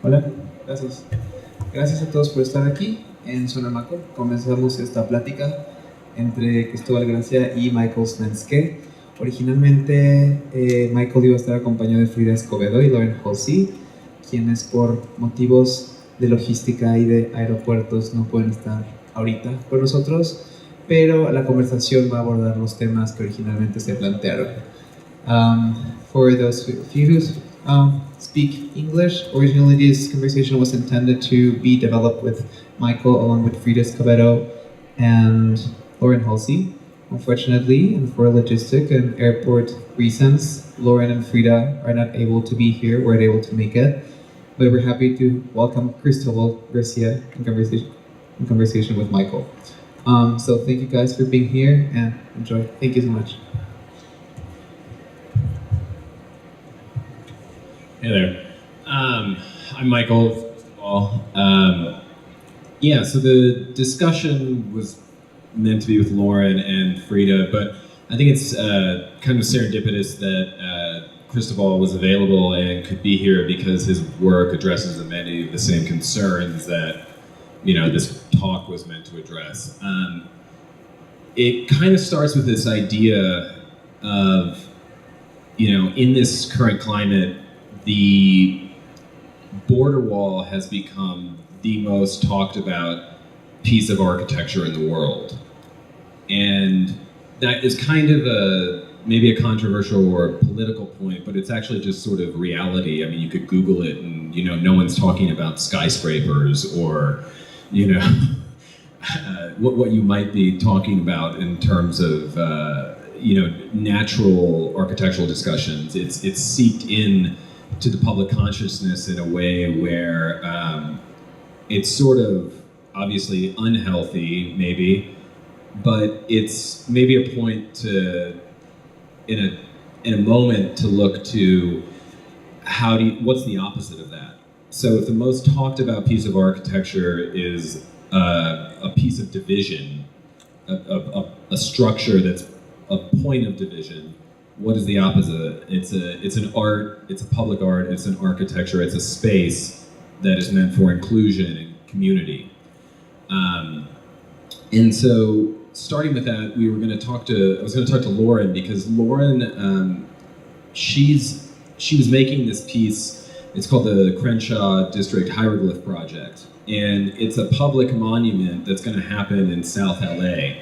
Hola, gracias. Gracias a todos por estar aquí en Sonamaco. Comenzamos esta plática entre Cristóbal Gracia y Michael Slenske. Originalmente Michael iba a estar acompañado de Frida Escobedo y Lauren Halsey, quienes por motivos de logística y de aeropuertos no pueden estar ahorita con nosotros, pero la conversación va a abordar los temas que originalmente se plantearon. For those of you who speak English, originally this conversation was intended to be developed with Michael along with Frida Escobedo and Lauren Halsey. Unfortunately, and for logistic and airport reasons, Lauren and Frida are not able to be here, weren't able to make it. But we're happy to welcome Cristóbal Garcia in conversation with Michael. So thank you guys for being here and enjoy. Thank you so much. Hey there. I'm Michael, first of all. Yeah, so the discussion was meant to be with Lauren and Frida, but I think it's kind of serendipitous that Cristobal was available and could be here because his work addresses many of the same concerns that, you know, this talk was meant to address. It kind of starts with this idea of, you know, in this current climate, the border wall has become the most talked about piece of architecture in the world. And that is kind of maybe a controversial or political point, but it's actually just sort of reality. I mean, you could Google it and, you know, no one's talking about skyscrapers or, you know, what you might be talking about in terms of, you know, natural architectural discussions. It's seeped in to the public consciousness in a way where it's sort of obviously unhealthy, maybe, but it's maybe a point to, in a moment, to look to what's the opposite of that? So if the most talked about piece of architecture is a piece of division, a structure that's a point of division, what is the opposite? It's an art, it's a public art, it's an architecture, it's a space that is meant for inclusion and community. And so, starting with that, I was going to talk to Lauren, because Lauren, she was making this piece. It's called the Crenshaw District Hieroglyph Project, and it's a public monument that's going to happen in South LA.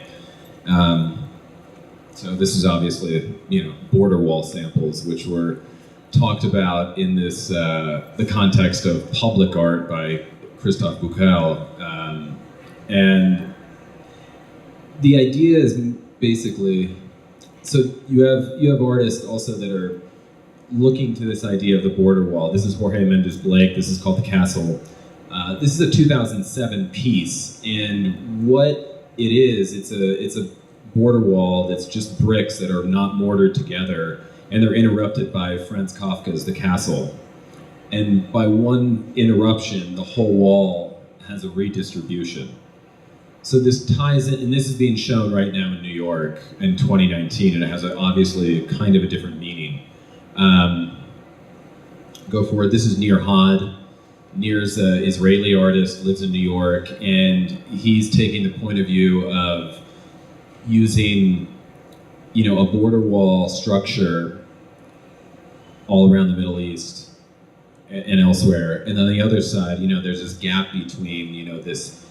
So this is obviously, you know, border wall samples, which were talked about in this the context of public art by Christophe Bouquet, and the idea is basically, so you have artists also that are looking to this idea of the border wall. This is Jorge Mendes Blake. This is called The Castle. This is a 2007 piece, and what it is, it's a border wall that's just bricks that are not mortared together, and they're interrupted by Franz Kafka's The Castle. And by one interruption, the whole wall has a redistribution. So this ties in, and this is being shown right now in New York in 2019, and it has obviously kind of a different meaning. Go for it. This is Nir Had. Nir's an Israeli artist, lives in New York, and he's taking the point of view of using, you know, a border wall structure all around the Middle East and elsewhere. And on the other side, you know, there's this gap between, you know, this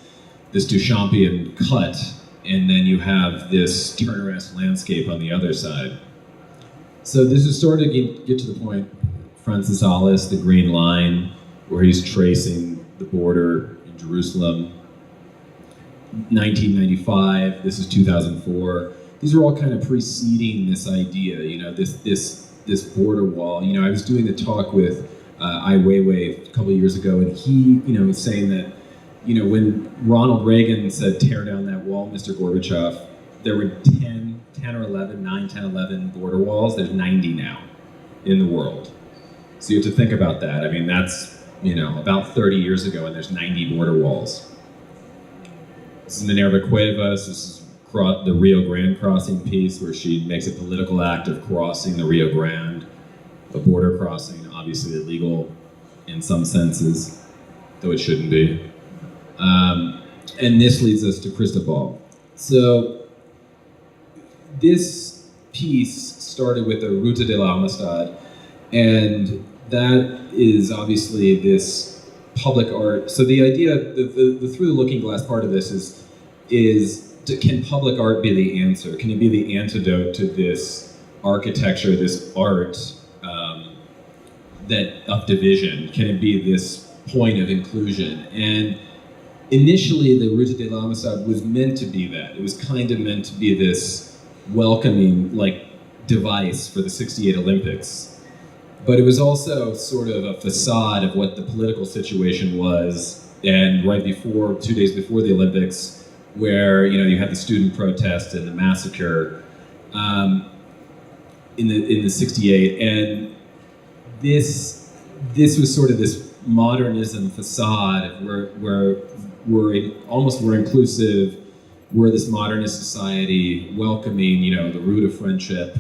Duchampian cut, and then you have this Turner-esque landscape on the other side. So this is sort of get to the point, Francis Alice, the Green Line, where he's tracing the border in Jerusalem. 1995, this is 2004. These are all kind of preceding this idea, you know, this border wall. You know, I was doing a talk with Ai Weiwei a couple of years ago, and he, you know, was saying that, you know, when Ronald Reagan said, tear down that wall, Mr. Gorbachev, there were 10 or 11 border walls. There's 90 now in the world. So you have to think about that. I mean, that's, you know, about 30 years ago, and there's 90 border walls. This is Minerva Cuevas. This is the Rio Grande crossing piece, where she makes a political act of crossing the Rio Grande, a border crossing, obviously illegal in some senses. though it shouldn't be. And this leads us to Cristobal. So this piece started with the Ruta de la Amistad, and that is obviously this public art. So the idea, the through the looking glass part of this is can public art be the answer? Can it be the antidote to this architecture, this art that of division? Can it be this point of inclusion? And initially, the Ruta de la Amistad was meant to be that. It was kind of meant to be this welcoming, like, device for the '68 Olympics. But it was also sort of a facade of what the political situation was. And right before, 2 days before the Olympics, where you had the student protest and the massacre in the '68, and this was sort of this modernism facade where we're inclusive, we're this modernist society welcoming, the root of friendship,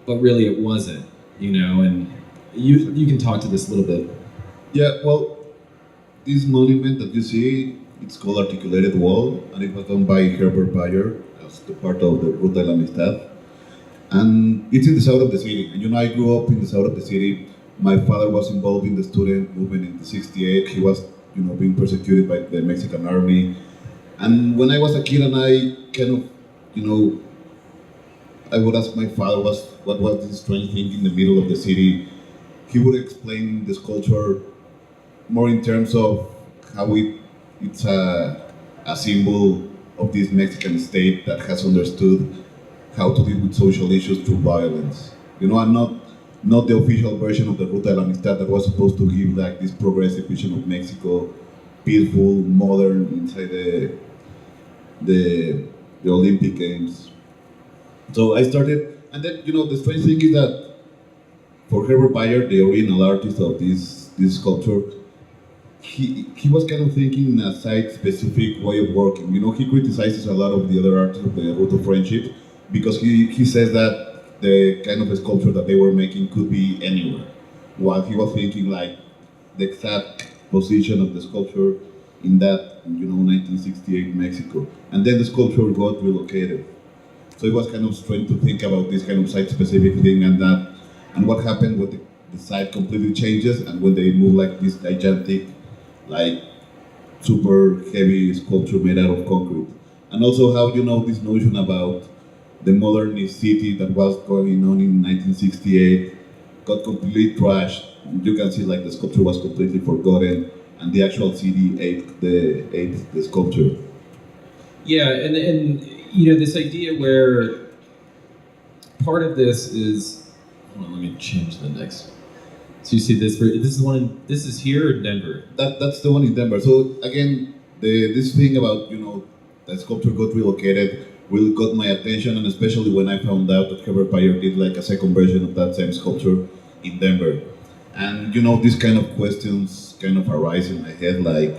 but really it wasn't, and you can talk to this a little bit. Yeah, well, this monument that you see, it's called Articulated Wall, and it was done by Herbert Bayer as the part of the Ruta de la Amistad. And it's in the south of the city. And I grew up in the south of the city. My father was involved in the student movement in the '68. He was, being persecuted by the Mexican army. And when I was a kid and I kind of, I would ask my father what was this strange thing in the middle of the city. He would explain this culture more in terms of how it's a symbol of this Mexican state that has understood how to deal with social issues through violence. And not the official version of the Ruta de la Amistad that was supposed to give like this progressive vision of Mexico, peaceful, modern, inside the Olympic Games. So I started, and then the strange thing is that for Herbert Bayer, the original artist of this sculpture, he was kind of thinking in a site-specific way of working. He criticizes a lot of the other artists of the Root of Friendship because he says that the kind of sculpture that they were making could be anywhere, while he was thinking like the exact position of the sculpture in that 1968 Mexico. And then the sculpture got relocated. So it was kind of strange to think about this kind of site-specific thing and what happened when the site completely changes and when they move like this gigantic, like super heavy sculpture made out of concrete. And also how this notion about the modernist city that was going on in 1968 got completely trashed. You can see like the sculpture was completely forgotten and the actual city ate the sculpture. Yeah, and this idea where part of this is, hold on, let me change the next. So you see this is the one this is here in Denver. That's the one in Denver. So again, this thing about the sculpture got relocated really got my attention, and especially when I found out that Herbert Bayer did like a second version of that same sculpture in Denver. And these kind of questions kind of arise in my head, like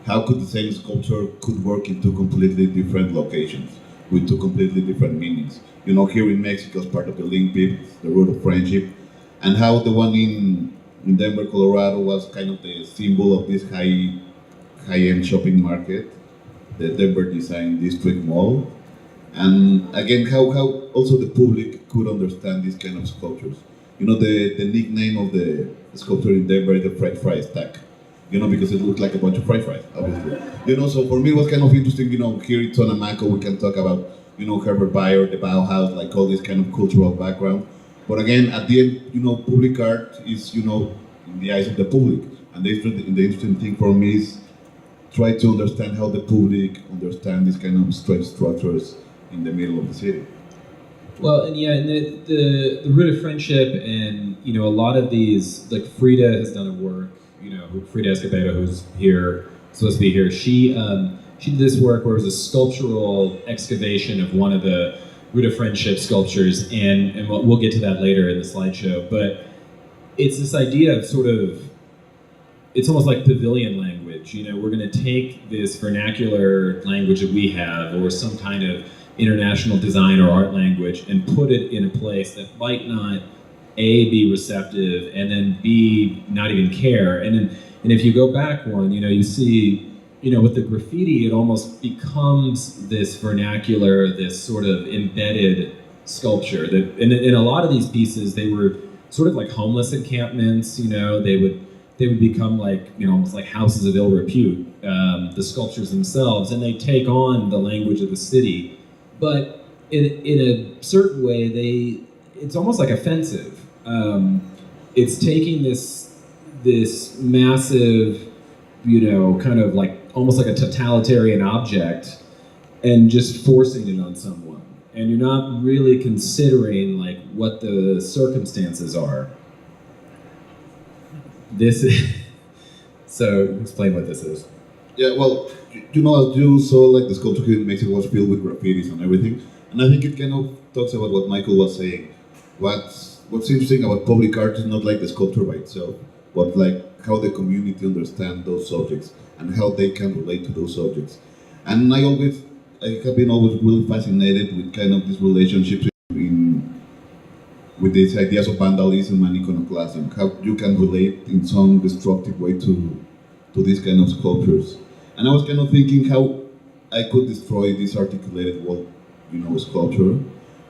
how could the same sculpture could work in two completely different locations with two completely different meanings? Here in Mexico as part of the link the root of friendship, and how the one in Denver, Colorado was kind of the symbol of this high-end shopping market, the Denver Design District Mall. And again, how also the public could understand these kind of sculptures. The nickname of the sculpture in Denver is the French fry stack, because it looked like a bunch of French fries, obviously. So for me it was kind of interesting, here in Sonamaco we can talk about, Herbert Bayer, the Bauhaus, like all this kind of cultural background. But again, at the end, public art is, in the eyes of the public. And the interesting thing for me is try to understand how the public understand these kind of strange structures in the middle of the city. Well, and the root of friendship, and a lot of these, like Frida has done a work, Frida Escobedo, who's here, supposed to be here. She did this work where it was a sculptural excavation of one of the root of friendship sculptures, and we'll get to that later in the slideshow. But it's this idea of sort of, it's almost like pavilion language. We're going to take this vernacular language that we have, or some kind of international design or art language, and put it in a place that might not A, be receptive, and then B, not even care. And if you go back one, you see, with the graffiti, it almost becomes this vernacular, this sort of embedded sculpture that in a lot of these pieces, they were sort of like homeless encampments, they would become like, almost like houses of ill repute, the sculptures themselves, and they take on the language of the city. But in a certain way, it's almost like offensive. It's taking this massive, kind of like almost like a totalitarian object and just forcing it on someone. And you're not really considering like what the circumstances are. This is, so explain what this is. Yeah, well, as you saw, like the sculpture here in Mexico was filled with graffitis and everything, and I think it kind of talks about what Michael was saying. What's interesting about public art is not like the sculpture by itself, but like how the community understands those subjects and how they can relate to those subjects. And I have been always really fascinated with kind of these relationships with these ideas of vandalism and iconoclasm, how you can relate in some destructive way to these kind of sculptures. And I was kind of thinking how I could destroy this articulated wall, sculpture,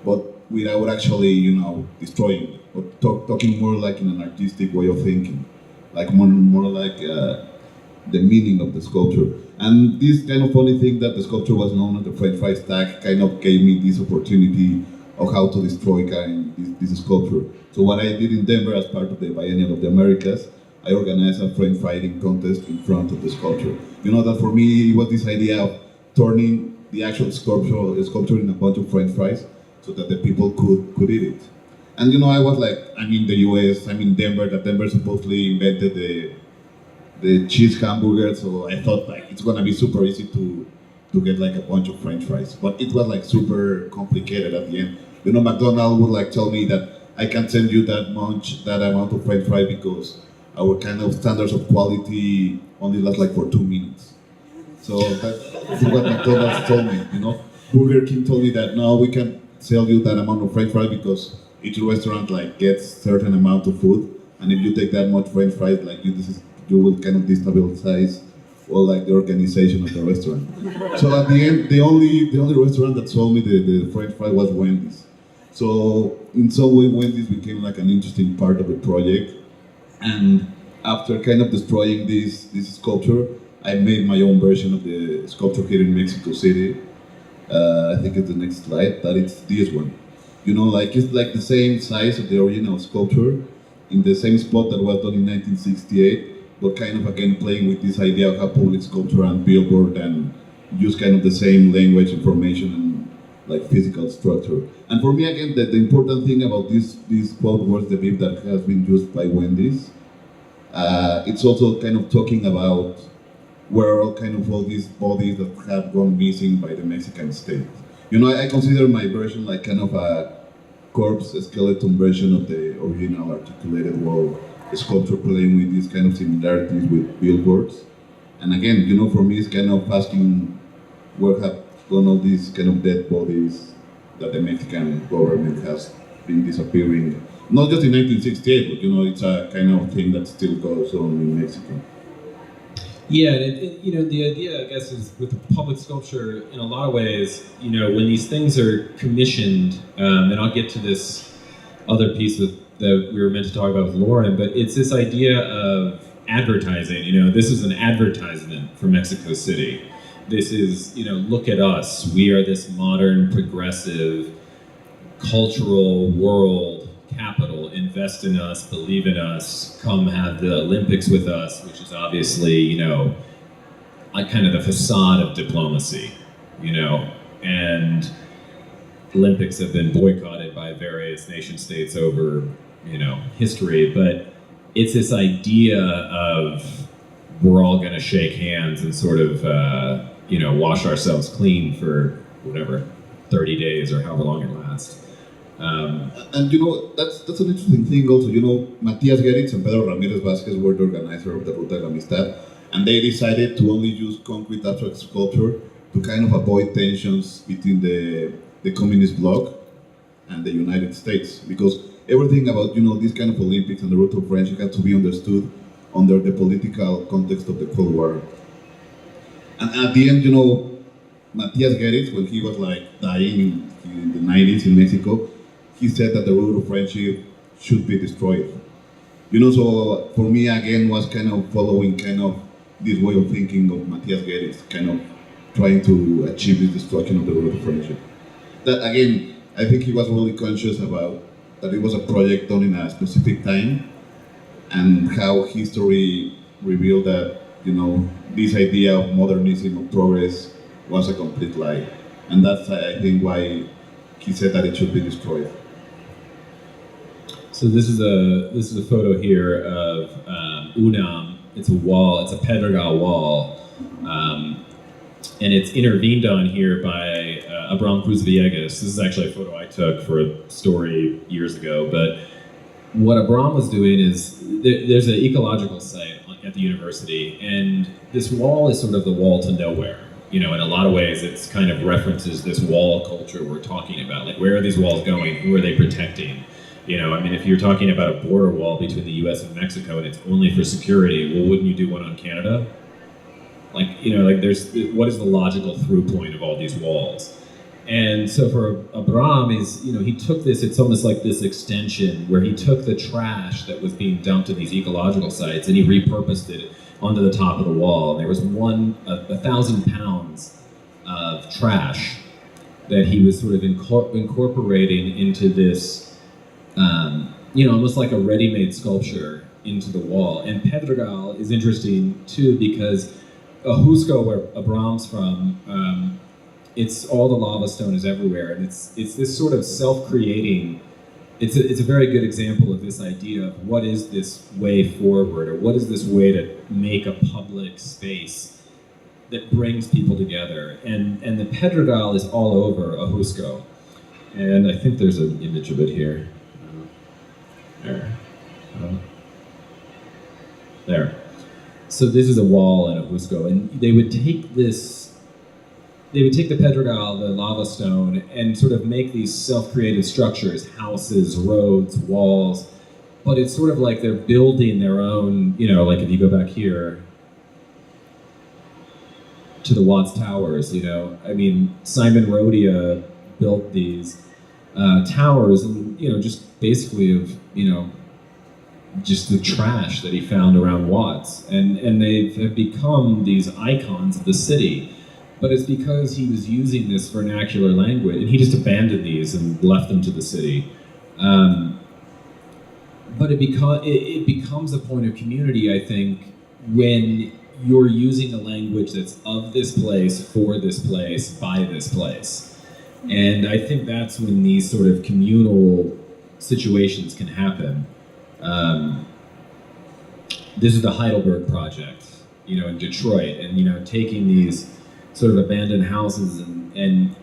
but without actually, destroying it, but talking more like in an artistic way of thinking, like more like the meaning of the sculpture. And this kind of funny thing that the sculpture was known as the French fry stack kind of gave me this opportunity of how to destroy this sculpture. So what I did in Denver as part of the Biennial of the Americas, I organized a French frying contest in front of the sculpture. That for me it was this idea of turning the actual sculpture in a bunch of French fries so that the people could eat it. And I was like, I'm in the US, I'm in Denver, that Denver supposedly invented the cheese hamburger, so I thought like it's gonna be super easy to get like a bunch of French fries. But it was like super complicated at the end. McDonald's would like tell me that I can't send you that amount of French fry because our kind of standards of quality only last like for 2 minutes. So that's what McDonald's told me, Burger King told me that no, we can't sell you that amount of French fry because each restaurant like gets certain amount of food, and if you take that much French fries, like you will kind of destabilize like the organization of the restaurant. So at the end, the only restaurant that sold me the French fry was Wendy's. So in some way, Wendy's became like an interesting part of the project. And after kind of destroying this sculpture, I made my own version of the sculpture here in Mexico City. I think it's the next slide, that it's this one. It's like the same size of the original sculpture in the same spot that was done in 1968, but kind of again playing with this idea of how public sculpture and billboard and use kind of the same language, information, and like physical structure. And for me, again, the important thing about this quote was the beep that has been used by Wendy's. It's also kind of talking about where all these bodies that have gone missing by the Mexican state. I consider my version like kind of a corpse skeleton version of the original articulated wall sculpture, playing with these kind of similarities with billboards. And again, for me, it's kind of asking where have gone all these kind of dead bodies that the Mexican government has been disappearing. Not just in 1968, but it's a kind of thing that still goes on in Mexico. Yeah, and the idea, I guess, is with the public sculpture, in a lot of ways, when these things are commissioned, and I'll get to this other piece that we were meant to talk about with Lauren, but it's this idea of advertising. This is an advertisement for Mexico City. This is, look at us. We are this modern, progressive, cultural world capital. Invest in us, believe in us, come have the Olympics with us, which is obviously, like kind of the facade of diplomacy, and Olympics have been boycotted by various nation states over, history, but it's this idea of we're all going to shake hands and sort of, wash ourselves clean for whatever, 30 days or however long it lasts. And that's an interesting thing also. Matias Geritz and Pedro Ramirez Vázquez were the organizer of the Ruta de la Amistad, and they decided to only use concrete abstract sculpture to kind of avoid tensions between the communist bloc and the United States, because everything about, this kind of Olympics and the road to friendship had to be understood under the political context of the Cold War. And at the end, Matías Guedes, when he was like dying in the 90s in Mexico, he said that the road to friendship should be destroyed. So for me again was kind of following this way of thinking of Matías Guedes, kind of trying to achieve this destruction of the road to friendship. That again, I think he was really conscious about that it was a project done in a specific time, and how history revealed that, this idea of modernism, of progress, was a complete lie. And that's, I think, why he said that it should be destroyed. So this is a photo here of UNAM. It's a wall. It's a Pedregal wall, and it's intervened on here by Abraham Cruz Villegas. This is actually a photo I took for a story years ago. But what Abraham was doing is there's an ecological site at the university, and this wall is sort of the wall to nowhere. In a lot of ways, it's kind of references this wall culture we're talking about. Like, where are these walls going? Who are they protecting? If you're talking about a border wall between the U.S. and Mexico and it's only for security, well, wouldn't you do one on Canada? There's, what is the logical through point of all these walls? And so for Abraham he took this, it's almost like this extension where he took the trash that was being dumped in these ecological sites and he repurposed it onto the top of the wall. And there was 1,000 pounds of trash that he was sort of incorporating into this, almost like a ready-made sculpture into the wall. And Pedregal is interesting too because Ajusco, where Abraham's from, it's all the lava stone is everywhere, and it's this sort of self-creating. It's a very good example of this idea of what is this way forward, or what is this way to make a public space that brings people together. And the Pedregal is all over Ajusco, and I think there's an image of it here. There. So this is a wall in Ajusco, and they would take the Pedregal, the lava stone, and sort of make these self-created structures, houses, roads, walls, but it's sort of like they're building their own, like if you go back here to the Watts Towers, Simon Rodia built these towers, and, just basically of, just the trash that he found around Watts, and they have become these icons of the city. But it's because he was using this vernacular language, and he just abandoned these and left them to the city. But it becomes a point of community, I think, when you're using a language that's of this place, for this place, by this place. And I think that's when these sort of communal situations can happen. This is the Heidelberg Project, in Detroit, and taking these sort of abandoned houses and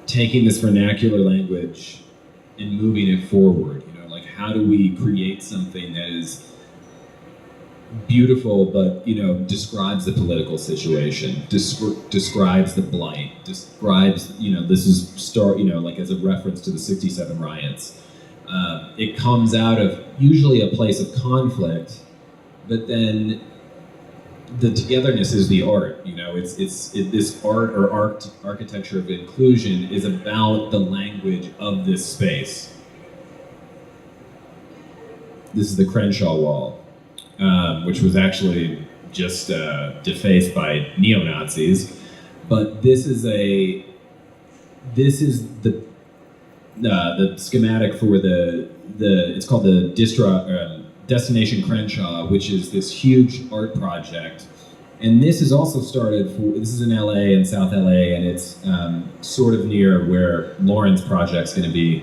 taking this vernacular language and moving it forward. How do we create something that is beautiful, but describes the political situation, describes the blight, describes this is like as a reference to the '67 riots. It comes out of usually a place of conflict, but then the togetherness is the art. This art or architecture of inclusion is about the language of this space. This is the Crenshaw Wall, which was actually just defaced by neo-Nazis, but this is the schematic for the it's called the Destination Crenshaw, which is this huge art project. And this is also this is in LA, in South LA, and it's sort of near where Lauren's project's gonna be.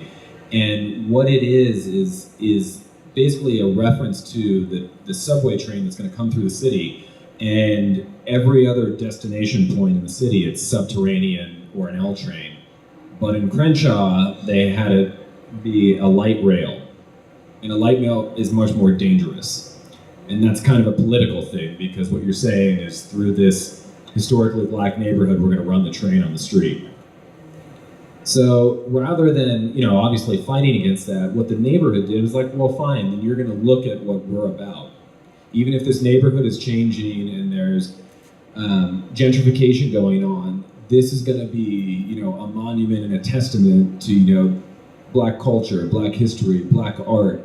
And what it is basically a reference to the subway train that's gonna come through the city. And every other destination point in the city, it's subterranean or an L train. But in Crenshaw, they had it be a light rail. And a light rail is much more dangerous. And that's kind of a political thing, because what you're saying is through this historically black neighborhood, we're going to run the train on the street. So rather than, obviously fighting against that, what the neighborhood did was like, well, fine, then you're going to look at what we're about. Even if this neighborhood is changing and there's gentrification going on, this is going to be, a monument and a testament to, Black culture, Black history, Black art,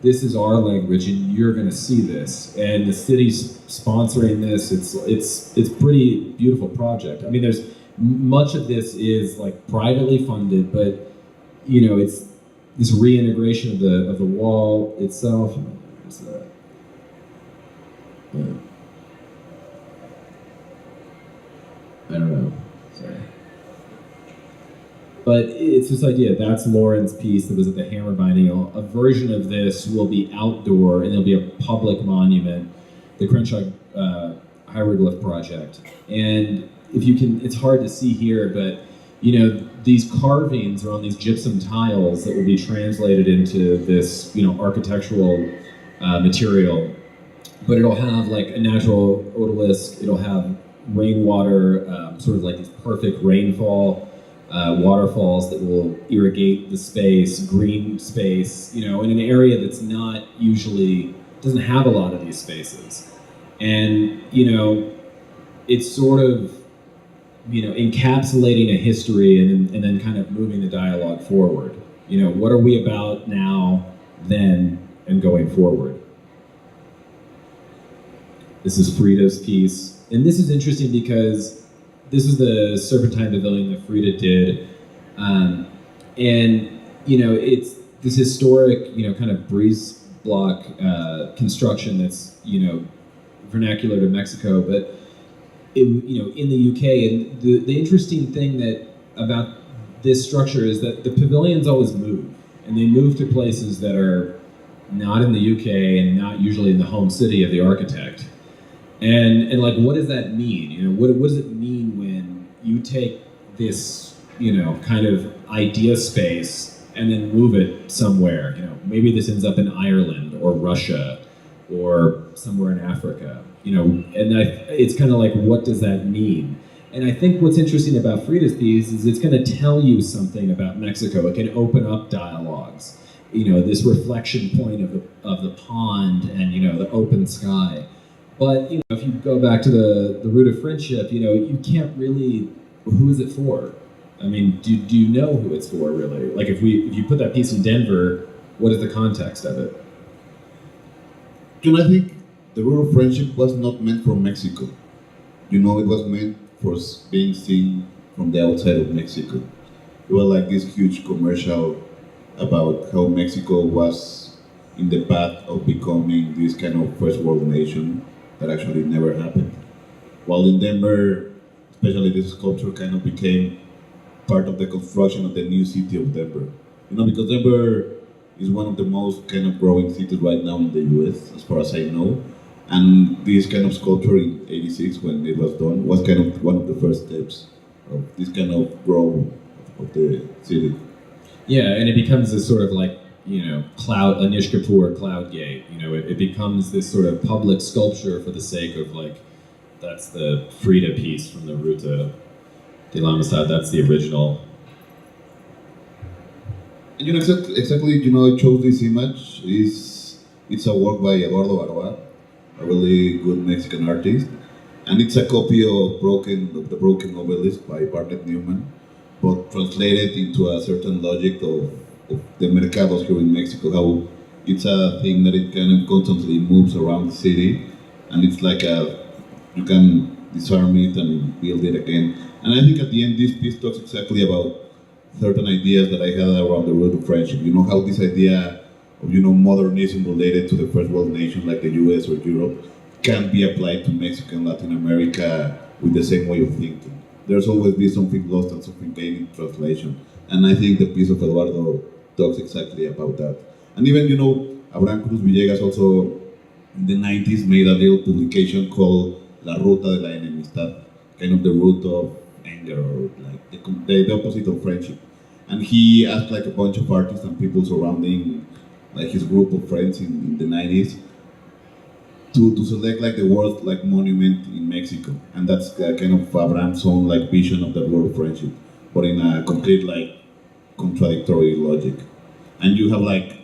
this is our language and you're going to see this. And the city's sponsoring this. It's pretty beautiful project. I mean, there's much of this is like privately funded, but it's this reintegration of the wall itself. I don't know. Sorry. But it's this idea, that's Lauren's piece that was at the Hammer Biennial. A version of this will be outdoor and there'll be a public monument, the Crenshaw Hieroglyph Project. And if you can, it's hard to see here, but these carvings are on these gypsum tiles that will be translated into this, architectural material. But it'll have like a natural odalisque, it'll have rainwater, sort of like this perfect rainfall, waterfalls that will irrigate the space, green space, in an area that's not usually, doesn't have a lot of these spaces. And, it's sort of, encapsulating a history and then kind of moving the dialogue forward. What are we about now, then, and going forward? This is Frida's piece. And this is interesting because this is the Serpentine Pavilion that Frida did. It's this historic, kind of breeze block construction that's, vernacular to Mexico, but in the UK. And the interesting thing that about this structure is that the pavilions always move, and they move to places that are not in the UK and not usually in the home city of the architect. And like, what does that mean? What does it mean when you take this, kind of idea space and then move it somewhere? Maybe this ends up in Ireland or Russia or somewhere in Africa. It's kind of like, what does that mean? And I think what's interesting about Frida's piece is it's going to tell you something about Mexico. It can open up dialogues. This reflection point of the pond and the open sky. But if you go back to the root of friendship, you can't really. Who is it for? I mean, do you know who it's for really? Like if you put that piece in Denver, what is the context of it? I think the root of friendship was not meant for Mexico. It was meant for being seen from the outside of Mexico. It was like this huge commercial about how Mexico was in the path of becoming this kind of first world nation that actually never happened. While in Denver, especially this sculpture kind of became part of the construction of the new city of Denver. Because Denver is one of the most kind of growing cities right now in the US, as far as I know. And this kind of sculpture in '86, when it was done, was kind of one of the first steps of this kind of growth of the city. Yeah, and it becomes this sort of like, Anish Kapoor cloud gate. It becomes this sort of public sculpture for the sake of like, that's the Frida piece from the Ruta de la Amistad, that's the original. Exactly, I chose this image. It's a work by Eduardo Barba, a really good Mexican artist. And it's a copy of the Broken Obelisk by Bartlett Newman, but translated into a certain logic of the mercados here in Mexico, how it's a thing that it kind of constantly moves around the city, and it's like you can disarm it and build it again. And I think at the end this piece talks exactly about certain ideas that I had around the root of friendship. How this idea of modernism related to the first world nation like the US or Europe can be applied to Mexico and Latin America with the same way of thinking. There's always been something lost and something gained in translation. And I think the piece of Eduardo talks exactly about that. And even, Abraham Cruz Villegas also in the 90s made a little publication called La Ruta de la Enemistad, kind of the root of anger, or like the opposite of friendship. And he asked like a bunch of artists and people surrounding like his group of friends in the 90s to select like the world like monument in Mexico. And that's kind of Abraham's own like vision of the world of friendship. but in a complete like contradictory logic. And you have like,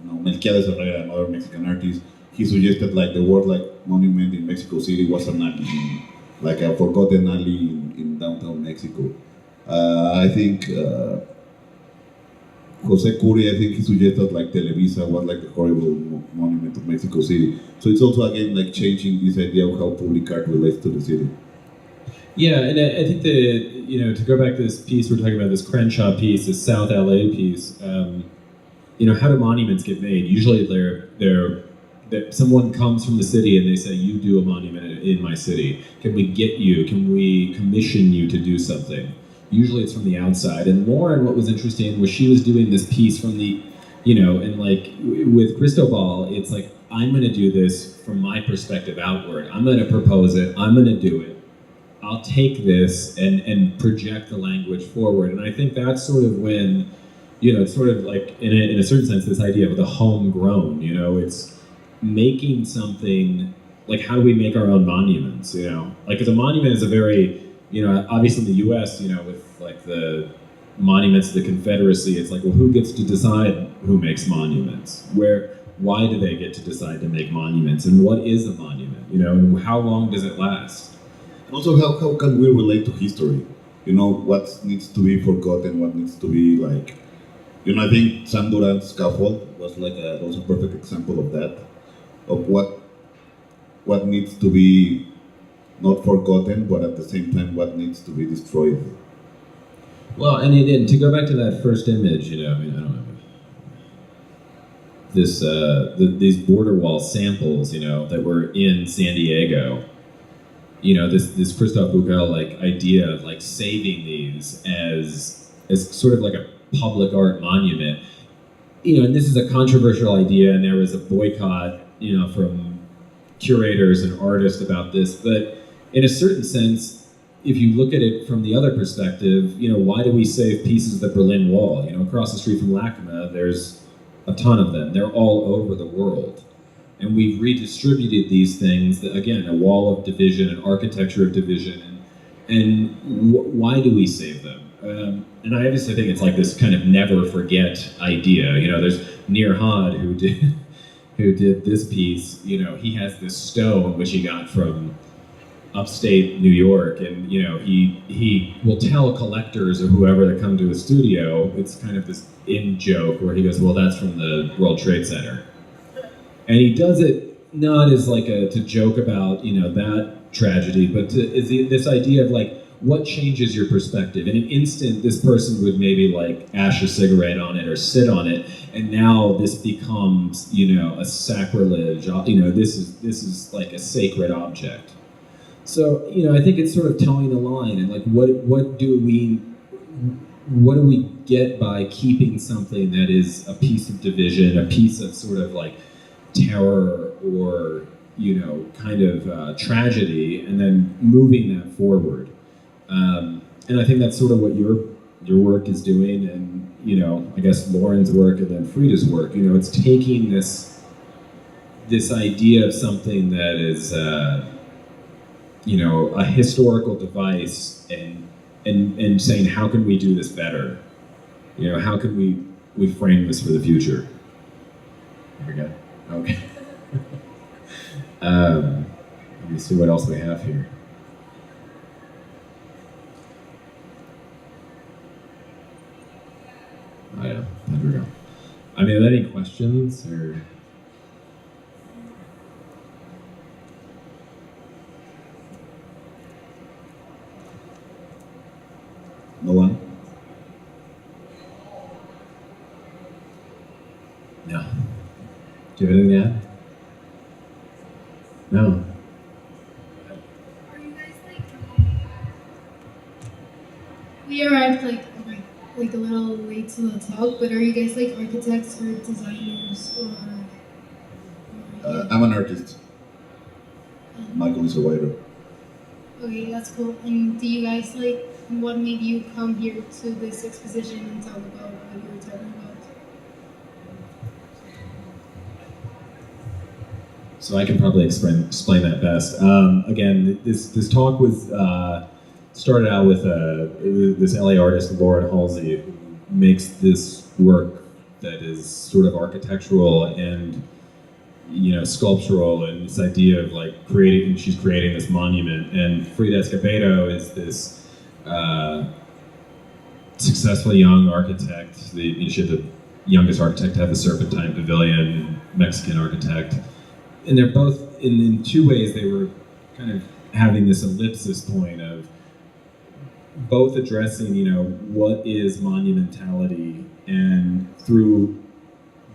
Melquiades Herrera, another Mexican artist. He suggested like the word like monument in Mexico City was an alley, like a forgotten alley in downtown Mexico. I think Jose Curi, I think he suggested like Televisa was like the horrible monument of Mexico City. So it's also again like changing this idea of how public art relates to the city. Yeah, and I think that, to go back to this piece, we're talking about this Crenshaw piece, this South LA piece, how do monuments get made? Usually that someone comes from the city and they say, you do a monument in my city. Can we commission you to do something? Usually it's from the outside. And Lauren, what was interesting was she was doing this piece from the, and like with Cristobal, it's like, I'm gonna do this from my perspective outward. I'm gonna propose it, I'm gonna do it. I'll take this and project the language forward. And I think that's sort of when, it's sort of like, in a certain sense, this idea of the homegrown, it's making something, like how do we make our own monuments, Like, because a monument is a very, obviously in the US, with like the monuments of the Confederacy, it's like, well, who gets to decide who makes monuments? Why do they get to decide to make monuments? And what is a monument, and how long does it last? And also, how can we relate to history? What needs to be forgotten, what needs to be like, I think San Duran's scaffold was like a perfect example of that, of what needs to be not forgotten, but at the same time, what needs to be destroyed. Well, and to go back to that first image, I don't know, these border wall samples, that were in San Diego, this Christophe Bouquet like idea of like saving these as sort of like a public art monument, and this is a controversial idea, and there was a boycott, from curators and artists about this, but in a certain sense, if you look at it from the other perspective, why do we save pieces of the Berlin Wall? Across the street from LACMA, there's a ton of them. They're all over the world. And we've redistributed these things, again, a wall of division, an architecture of division, and why do we save them? And I obviously think it's like this kind of never forget idea. There's Nir Had who did this piece. He has this stone which he got from upstate New York, and he will tell collectors or whoever that come to his studio, it's kind of this in joke where he goes, well, that's from the World Trade Center. And he does it not as like to joke about, that tragedy, but this idea of like, what changes your perspective? In an instant, this person would maybe like ash a cigarette on it or sit on it, and now this becomes, a sacrilege. This is like a sacred object. So, I think it's sort of towing the line, and like, what do we get by keeping something that is a piece of division, a piece of sort of like terror or kind of tragedy, and then moving that forward. And I think that's sort of what your work is doing, and I guess Lauren's work and then Frida's work. It's taking this idea of something that is a historical device and saying, how can we do this better? How can we frame this for the future? There we go. Okay. Let me see what else we have here. Oh yeah, there we go. Are there any questions or? No one? No. Do you have anything to add? No. Are you guys we arrived like a little late to the talk, but are you guys like architects or designers or I'm an artist. Michael is a writer. Okay, that's cool. And do you guys what made you come here to this exposition and talk about what you were talking about? So I can probably explain that best. Again, this talk was started out with this LA artist, Lauren Halsey, who makes this work that is sort of architectural and sculptural, and this idea of like she's creating this monument. And Frida Escobedo is this successful young architect. She's the youngest architect to have the Serpentine Pavilion, Mexican architect. And they're both, in two ways, they were kind of having this ellipsis point of both addressing, what is monumentality, and through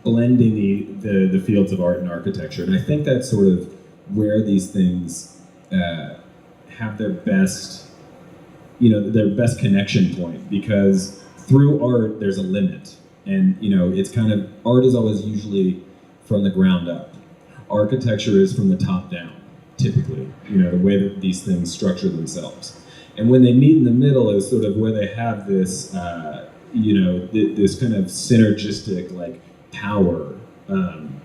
blending the fields of art and architecture. And I think that's sort of where these things have their best, their best connection point, because through art there's a limit, and it's kind of, art is always usually from the ground up. Architecture is from the top down, typically, the way that these things structure themselves. And when they meet in the middle is sort of where they have this, this kind of synergistic like power,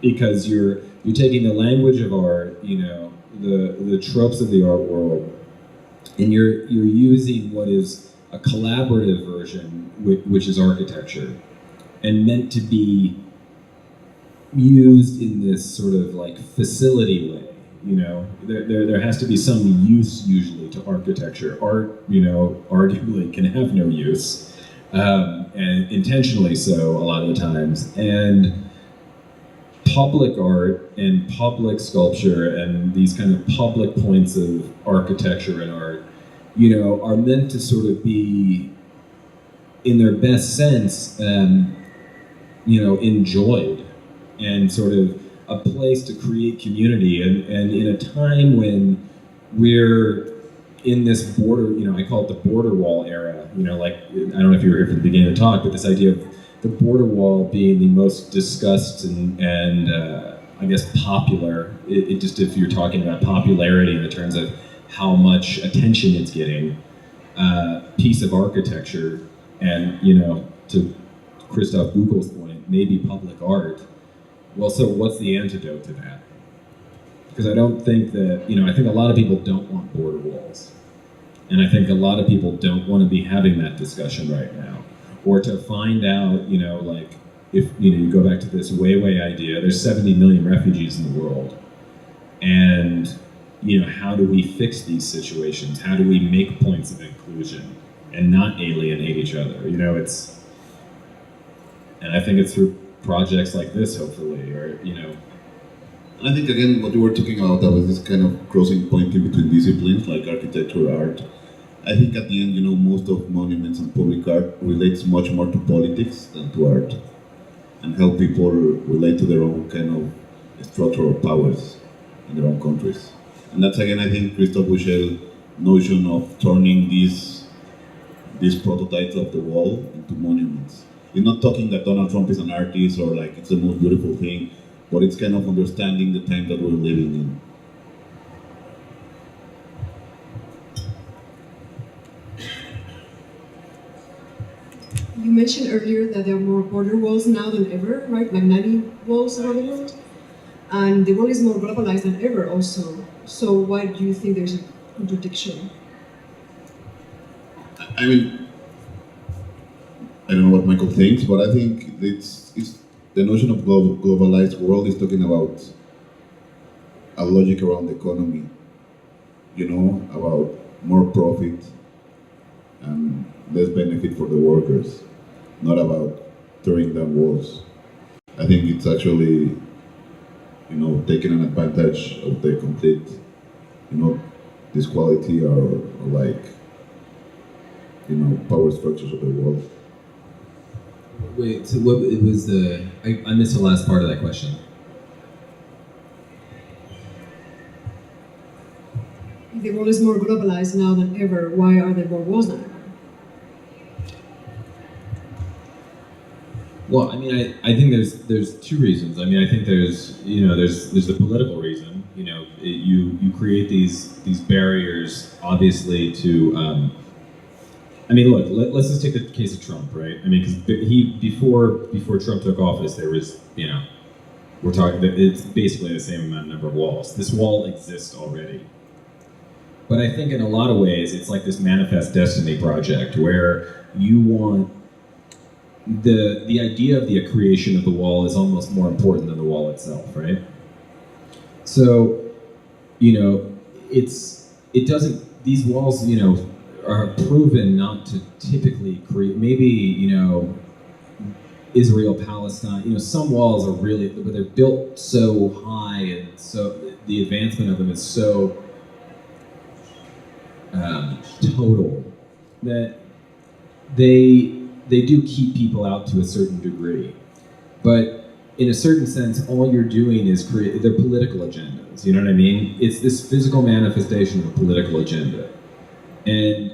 because you're taking the language of art, the tropes of the art world, and you're using what is a collaborative version, which is architecture, and meant to be used in this sort of like facility way. There has to be some use usually to architecture. Art, arguably can have no use, and intentionally so a lot of the times. And public art and public sculpture and these kind of public points of architecture and art, are meant to sort of be, in their best sense, enjoyed, and sort of a place to create community. And in a time when we're in this border, I call it the border wall era, like, I don't know if you were here for the beginning of the talk, but this idea of the border wall being the most discussed and I guess popular, it just, if you're talking about popularity in the terms of how much attention it's getting, piece of architecture, and, to Christoph Buchel's point, maybe public art. Well, so what's the antidote to that? Because I don't think that, I think a lot of people don't want border walls. And I think a lot of people don't want to be having that discussion right now. Or to find out, like, if, you go back to this way idea, there's 70 million refugees in the world. And, how do we fix these situations? How do we make points of inclusion and not alienate each other? And I think it's through projects like this, hopefully, or, I think, again, what you were talking about, that was this kind of crossing point in between disciplines, like architecture, art. I think at the end, most of monuments and public art relates much more to politics than to art, and help people relate to their own kind of structural powers in their own countries. And that's, again, I think, Christoph Buchel's notion of turning these prototypes of the wall into monuments. You're not talking that Donald Trump is an artist or like it's the most beautiful thing, but it's kind of understanding the time that we're living in. You mentioned earlier that there are more border walls now than ever, right? Like 90 walls around the world. And the world is more globalized than ever also. So why do you think there's a contradiction? I mean, I don't know what Michael thinks, but I think it's the notion of globalized world is talking about a logic around the economy, about more profit and less benefit for the workers, not about tearing down walls. I think it's actually, taking an advantage of the complete, disquality or like, power structures of the world. Wait, so what it was I missed the last part of that question. The world is more globalized now than ever. Why are there more walls than ever? Well, I mean, I think there's two reasons. I mean, I think there's the political reason. You create these barriers, obviously, to. I mean, look. Let's just take the case of Trump, right? I mean, because before Trump took office, there was, we're talking. It's basically the same number of walls. This wall exists already. But I think in a lot of ways, it's like this manifest destiny project where you want the idea of the creation of the wall is almost more important than the wall itself, right? So, these walls, are proven not to typically create, maybe, Israel, Palestine, some walls are really, but they're built so high and so the advancement of them is so total that they do keep people out to a certain degree. But in a certain sense, all you're doing is create, they're political agendas, you know what I mean? It's this physical manifestation of a political agenda. And,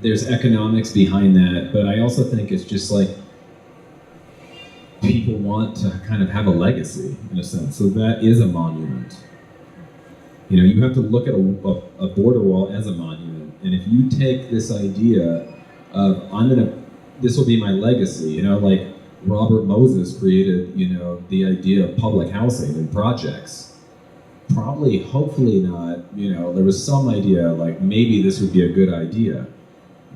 there's economics behind that, but I also think it's just like people want to kind of have a legacy, in a sense. So that is a monument. You have to look at a border wall as a monument. And if you take this idea of, this will be my legacy, like Robert Moses created, the idea of public housing and projects. Probably, hopefully not, there was some idea like maybe this would be a good idea.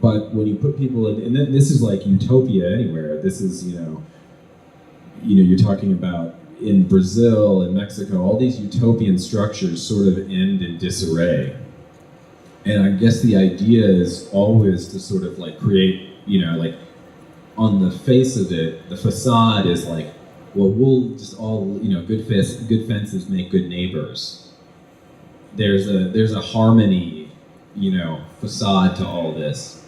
But when you put people in, and then this is like utopia anywhere. This is, you're talking about in Brazil and Mexico, all these utopian structures sort of end in disarray. And I guess the idea is always to sort of like create, like on the face of it, the facade is like, well, we'll just all, good fences make good neighbors. There's a harmony, facade to all this.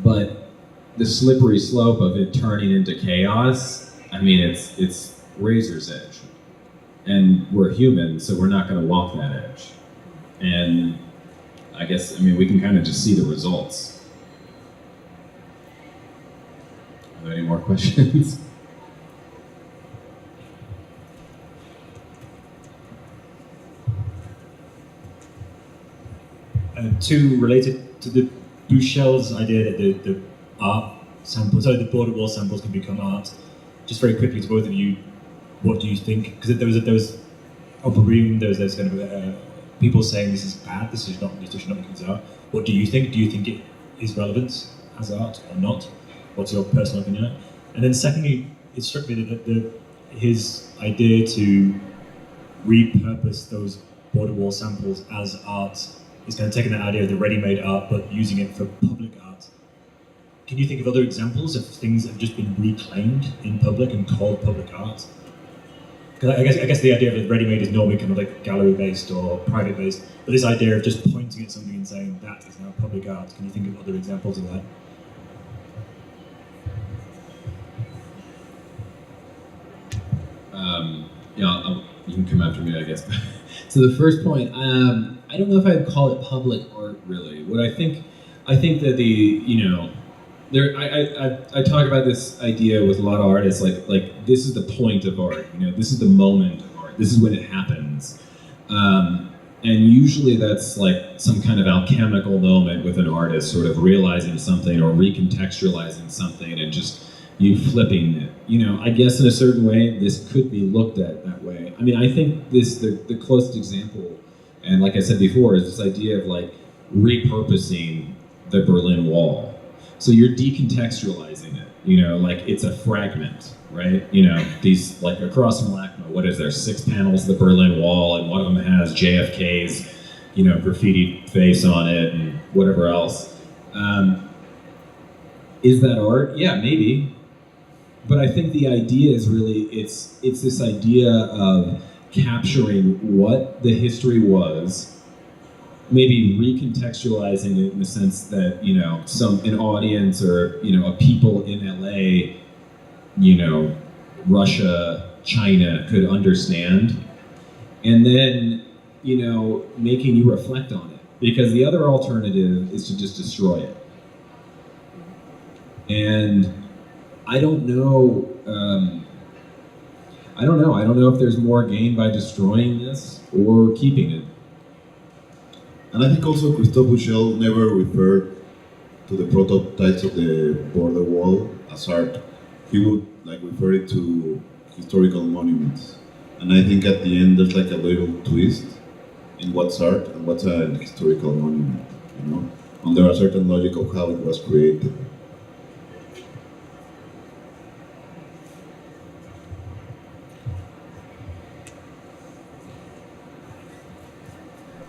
But the slippery slope of it turning into chaos, it's razor's edge. And we're human, so we're not going to walk that edge. And I guess, we can kind of just see the results. Are there any more questions? Two related to the Bouchel's idea that the art samples, the border wall samples can become art. Just very quickly to both of you, what do you think? Because there was upper room, there was kind of people saying this is bad, this should not be as art. What do you think? Do you think it is relevant as art or not? What's your personal opinion on it? And then secondly, it struck me that his idea to repurpose those border wall samples as art is kind of taking that idea of the ready-made art but using it for public art. Can you think of other examples of things that have just been reclaimed in public and called public art? Because I guess the idea of the ready-made is normally kind of like gallery-based or private-based, but this idea of just pointing at something and saying that is now public art, can you think of other examples of that? You can come after me, I guess. So the first point, I don't know if I'd call it public art really. What I think that I talk about this idea with a lot of artists, like this is the point of art, this is the moment of art, this is when it happens. And usually that's like some kind of alchemical moment with an artist sort of realizing something or recontextualizing something and just you flipping it. I guess in a certain way, this could be looked at that way. I think the closest example, and like I said before, is this idea of like repurposing the Berlin Wall. So you're decontextualizing it, like it's a fragment, right? These, like across from LACMA, what is there, 6 panels of the Berlin Wall, and one of them has JFK's, graffiti face on it and whatever else. Is that art? Yeah, maybe. But I think the idea is really, it's this idea of capturing what the history was, maybe recontextualizing it in the sense that, an audience or, a people in LA, Russia, China could understand. And then, making you reflect on it. Because the other alternative is to just destroy it. And I don't know if there's more gain by destroying this or keeping it. And I think also Christophe Bouchel never referred to the prototypes of the border wall as art. He would refer it to historical monuments. And I think at the end there's a little twist in what's art and what's an historical monument, you know, under a certain logic of how it was created.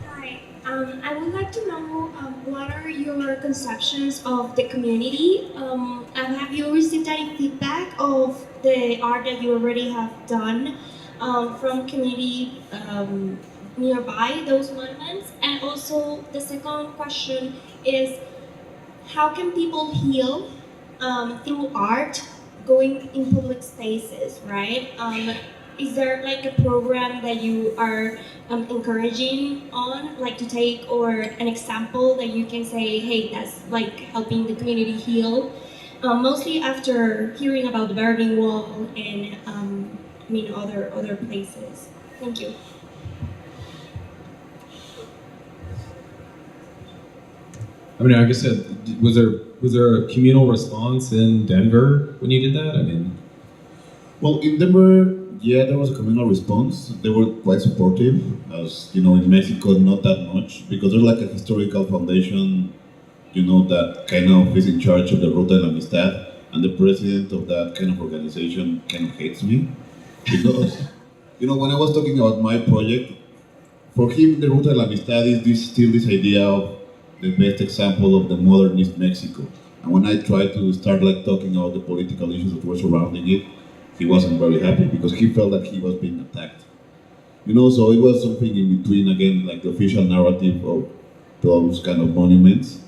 Hi, I would like to know what are your conceptions of the community? And have you received any feedback of the art that you already have done from community nearby those monuments? And also the second question is, how can people heal through art going in public spaces, right? Is there like a program that you are encouraging on, like to take, or an example that you can say, hey, that's like helping the community heal? Mostly after hearing about the Berlin Wall and other places. Thank you. I mean, I guess was there a communal response in Denver when you did that? I mean, Well, in Denver, yeah, there was a communal response. They were quite supportive, as you know, in Mexico, not that much, because there's like a historical foundation, you know, that kind of is in charge of the Ruta de la Amistad, and the president of that kind of organization kind of hates me, because, you know, when I was talking about my project, for him, the Ruta de la Amistad is still this idea of the best example of the modernist Mexico. And when I tried to start like talking about the political issues that were surrounding it, he wasn't very happy because he felt that he was being attacked. You know, so it was something in between, again, like the official narrative of those kind of monuments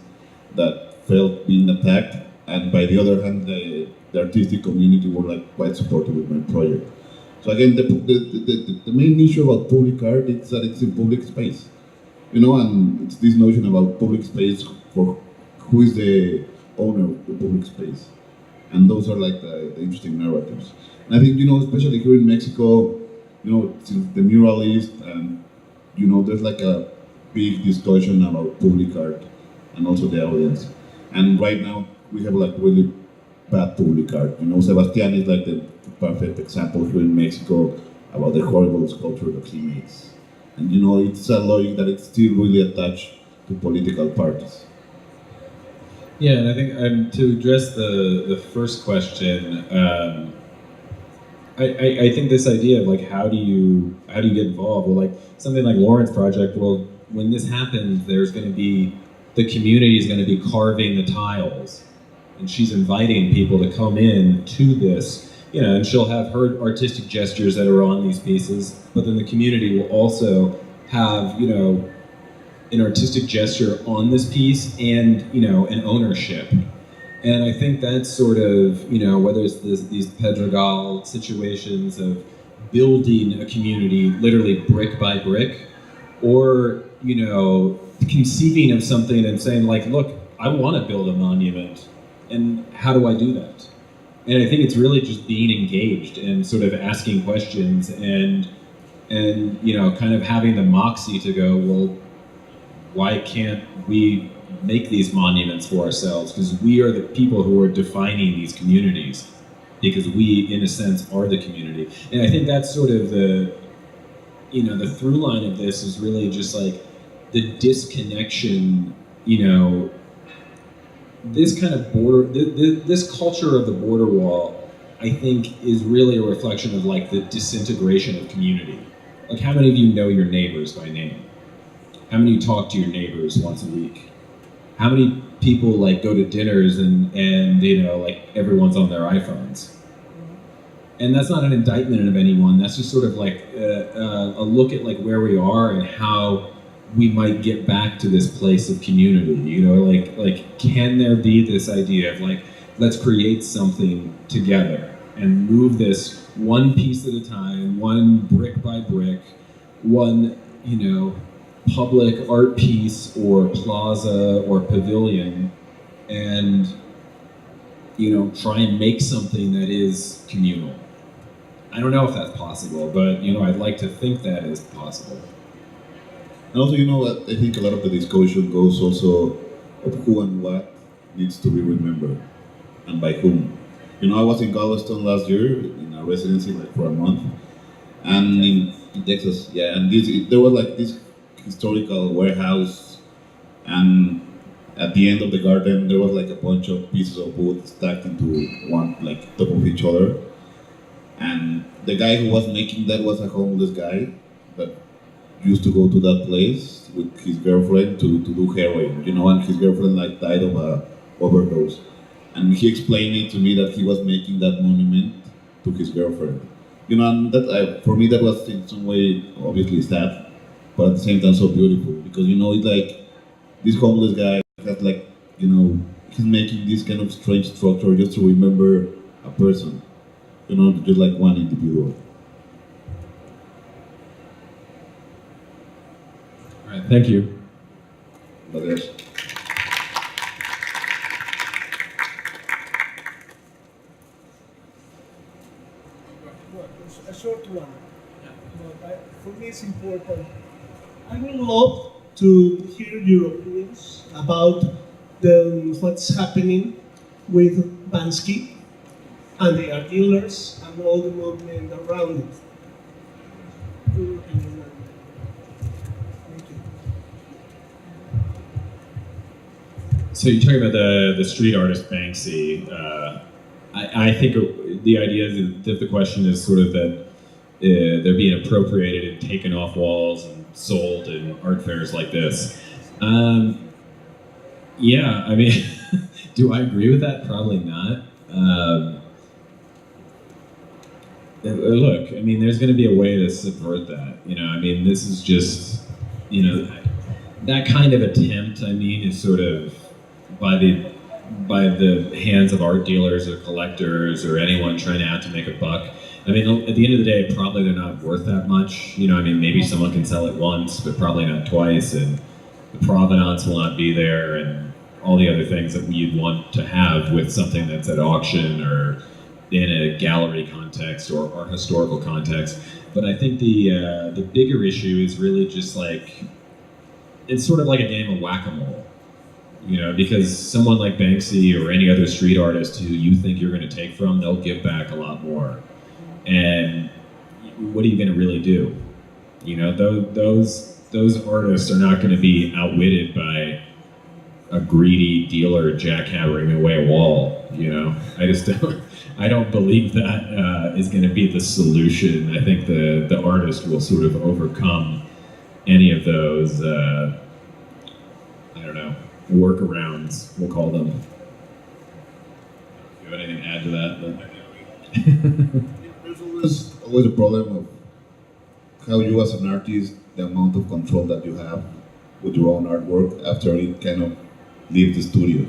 that felt being attacked, and by the other hand, the artistic community were like quite supportive with my project. So again, the main issue about public art is that it's in public space. You know, and it's this notion about public space for who is the owner of the public space. And those are like the interesting narratives. And I think, you know, especially here in Mexico, you know, since the muralist, and, you know, there's like a big discussion about public art and also the audience. And right now, we have like really bad public art. You know, Sebastian is like the perfect example here in Mexico about the horrible sculpture that he makes. And you know, it's a logic that it's still really attached to political parties. yeah, and I think to address the first question, I think this idea of like how do you get involved? Well, like something like Lauren's project. Well, when this happens, there's going to be the community is going to be carving the tiles, and she's inviting people to come in to this. You know, and she'll have her artistic gestures that are on these pieces, but then the community will also have, you know, an artistic gesture on this piece and, you know, an ownership. And I think that's sort of, you know, whether it's these Pedregal situations of building a community literally brick by brick, or, you know, conceiving of something and saying like, look, I want to build a monument, and how do I do that? And I think it's really just being engaged and sort of asking questions and you know, kind of having the moxie to go, well, why can't we make these monuments for ourselves? Because we are the people who are defining these communities, because we, in a sense, are the community. And I think that's sort of the, you know, the through line of this is really just like the disconnection, you know, this kind of border, this culture of the border wall, I think, is really a reflection of like the disintegration of community. Like, how many of you know your neighbors by name? How many talk to your neighbors once a week? How many people like go to dinners and you know, like everyone's on their iPhones? And that's not an indictment of anyone. That's just sort of like a look at like where we are and how we might get back to this place of community, you know, like can there be this idea of like, let's create something together and move this one piece at a time, one brick by brick, one, you know, public art piece or plaza or pavilion, and, you know, try and make something that is communal. I don't know if that's possible, but, you know, I'd like to think that is possible. And also, you know, I think a lot of the discussion goes also of who and what needs to be remembered, and by whom. You know, I was in Galveston last year in a residency like for a month, and in Texas, yeah, and there was like this historical warehouse, and at the end of the garden there was like a bunch of pieces of wood stacked into one, like top of each other. And the guy who was making that was a homeless guy that used to go to that place with his girlfriend to do heroin, you know, and his girlfriend like died of a overdose. And he explained it to me that he was making that monument to his girlfriend. You know, and that for me that was in some way obviously sad, but at the same time so beautiful, because you know, it's like this homeless guy has like, you know, he's making this kind of strange structure just to remember a person, you know, just like one individual. All right, thank you. But yes. A short one, but for me it's important. I would love to hear your opinions about what's happening with Bansky and the art dealers and all the movement around it. Your opinion. Thank you. So you're talking about the street artist Banksy. I think the idea is that the question is sort of that they're being appropriated and taken off walls and sold in art fairs like this. Yeah, I mean, do I agree with that? Probably not. Look, I mean, there's going to be a way to subvert that. You know, I mean, this is just, you know, that kind of attempt, I mean, is sort of by the hands of art dealers or collectors or anyone trying out to make a buck. I mean, at the end of the day, probably they're not worth that much. You know, I mean, maybe someone can sell it once, but probably not twice, and the provenance will not be there, and all the other things that you'd want to have with something that's at auction or in a gallery context or historical context. But I think the bigger issue is really just like, it's sort of like a game of whack-a-mole. You know, because someone like Banksy or any other street artist who you think you're going to take from, they'll give back a lot more. And what are you going to really do? You know, those artists are not going to be outwitted by a greedy dealer jackhammering away a wall. You know, I don't believe that is going to be the solution. I think the artist will sort of overcome any of those. I don't know. Workarounds, we'll call them. Do you have anything to add to that? There's always a problem of how you as an artist, the amount of control that you have with your own artwork after it kind of leaves the studio.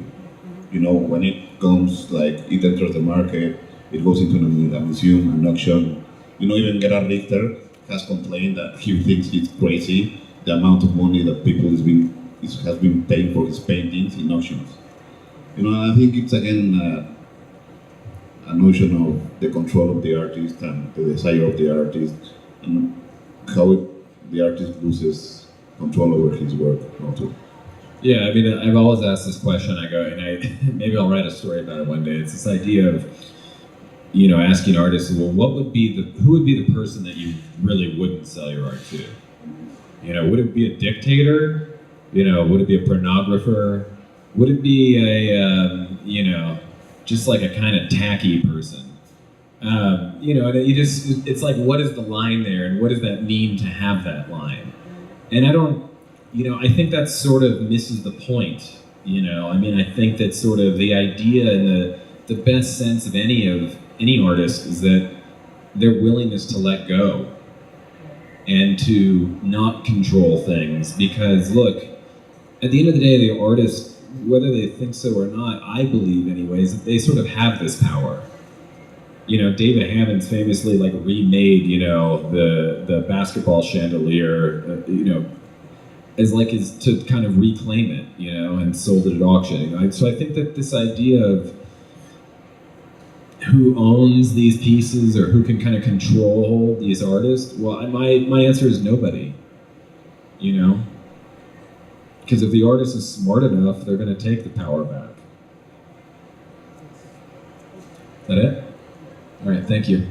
You know, when it comes, like, it enters the market, it goes into a museum, an auction. You know, even Gerhard Richter has complained that he thinks it's crazy the amount of money that people has been paying for his paintings in auctions. You know, I think it's again a notion of the control of the artist and the desire of the artist, and how the artist loses control over his work also. Yeah, I mean, I've always asked this question. I go, and maybe I'll write a story about it one day. It's this idea of, you know, asking artists, well, who would be the person that you really wouldn't sell your art to? You know, would it be a dictator? You know, would it be a pornographer? Would it be a, you know, just like a kind of tacky person? You know, and it's like, what is the line there, and what does that mean to have that line? And I think that sort of misses the point. You know, I mean, I think that sort of the idea and the best sense of any artist is that their willingness to let go and to not control things. Because look, at the end of the day, the artist, whether they think so or not, I believe anyways, that they sort of have this power. You know, David Hammons famously like remade, you know, the basketball chandelier, you know, as to kind of reclaim it, you know, and sold it at auction. You know? So I think that this idea of who owns these pieces or who can kind of control these artists, well, my answer is nobody, you know? Because if the artist is smart enough, they're going to take the power back. Is that it? All right, thank you.